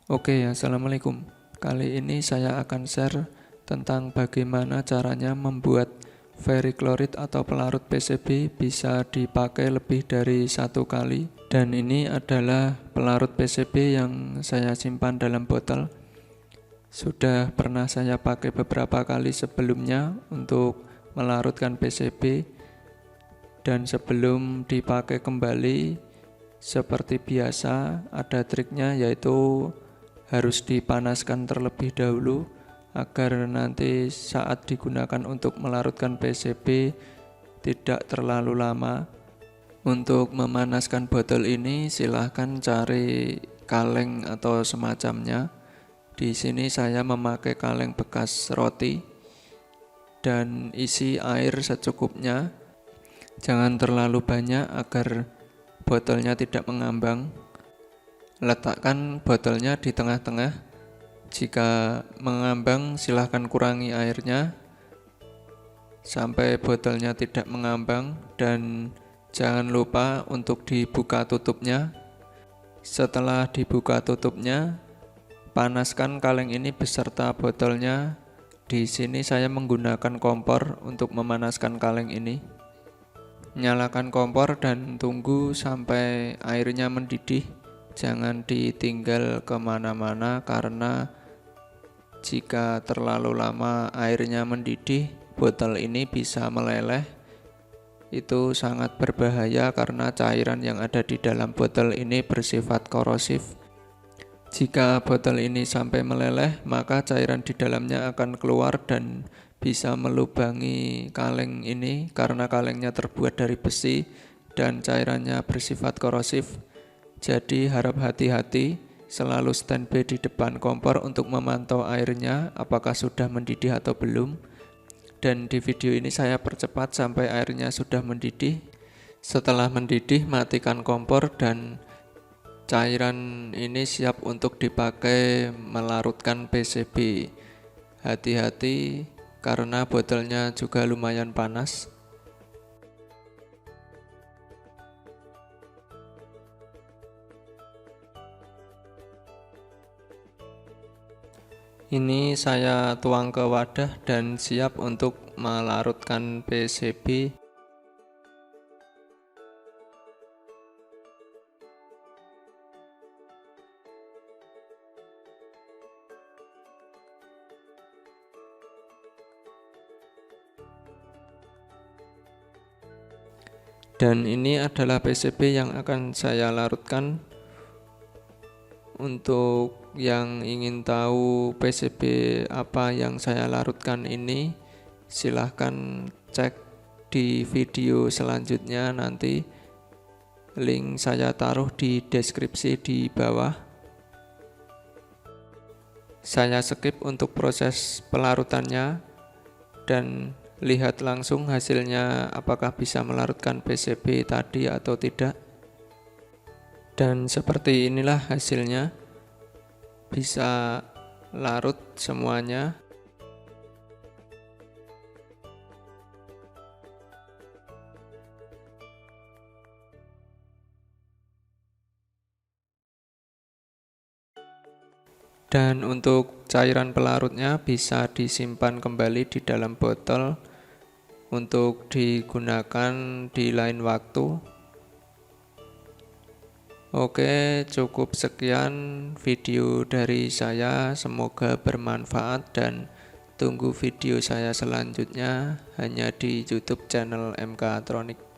Oke, assalamualaikum. Kali ini saya akan share tentang bagaimana caranya membuat ferrichloride atau pelarut PCB bisa dipakai lebih dari satu kali. Dan ini adalah pelarut PCB yang saya simpan dalam botol. Sudah pernah saya pakai beberapa kali sebelumnya untuk melarutkan PCB. Dan sebelum dipakai kembali, seperti biasa ada triknya, yaitu harus dipanaskan terlebih dahulu agar nanti saat digunakan untuk melarutkan PCB tidak terlalu lama. Untuk memanaskan botol ini silahkan cari kaleng atau semacamnya. Di sini saya memakai kaleng bekas roti dan isi air secukupnya. Jangan terlalu banyak agar botolnya tidak mengambang. Letakkan botolnya di tengah-tengah. Jika mengambang, silahkan kurangi airnya sampai botolnya tidak mengambang, dan jangan lupa untuk dibuka tutupnya. Setelah dibuka tutupnya, panaskan kaleng ini beserta botolnya. Di sini saya menggunakan kompor untuk memanaskan kaleng ini. Nyalakan kompor dan tunggu sampai airnya mendidih. Jangan ditinggal kemana-mana karena jika terlalu lama airnya mendidih, botol ini bisa meleleh. Itu sangat berbahaya karena cairan yang ada di dalam botol ini bersifat korosif. Jika botol ini sampai meleleh, maka cairan di dalamnya akan keluar dan bisa melubangi kaleng ini karena kalengnya terbuat dari besi dan cairannya bersifat korosif. Jadi harap hati-hati, selalu standby di depan kompor untuk memantau airnya apakah sudah mendidih atau belum. Dan di video ini saya percepat sampai airnya sudah mendidih. Setelah mendidih, matikan kompor dan cairan ini siap untuk dipakai melarutkan PCB. Hati-hati karena botolnya juga lumayan panas. Ini saya tuang ke wadah dan siap untuk melarutkan PCB. Dan ini adalah PCB yang akan saya larutkan. Untuk yang ingin tahu PCB apa yang saya larutkan ini, silahkan cek di video selanjutnya nanti. Link saya taruh di deskripsi di bawah. Saya skip untuk proses pelarutannya dan lihat langsung hasilnya apakah bisa melarutkan PCB tadi atau tidak. Dan seperti inilah hasilnya, bisa larut semuanya. Dan untuk cairan pelarutnya bisa disimpan kembali di dalam botol untuk digunakan di lain waktu. Oke, cukup sekian video dari saya. Semoga bermanfaat dan tunggu video saya selanjutnya hanya di YouTube channel MK Tronic.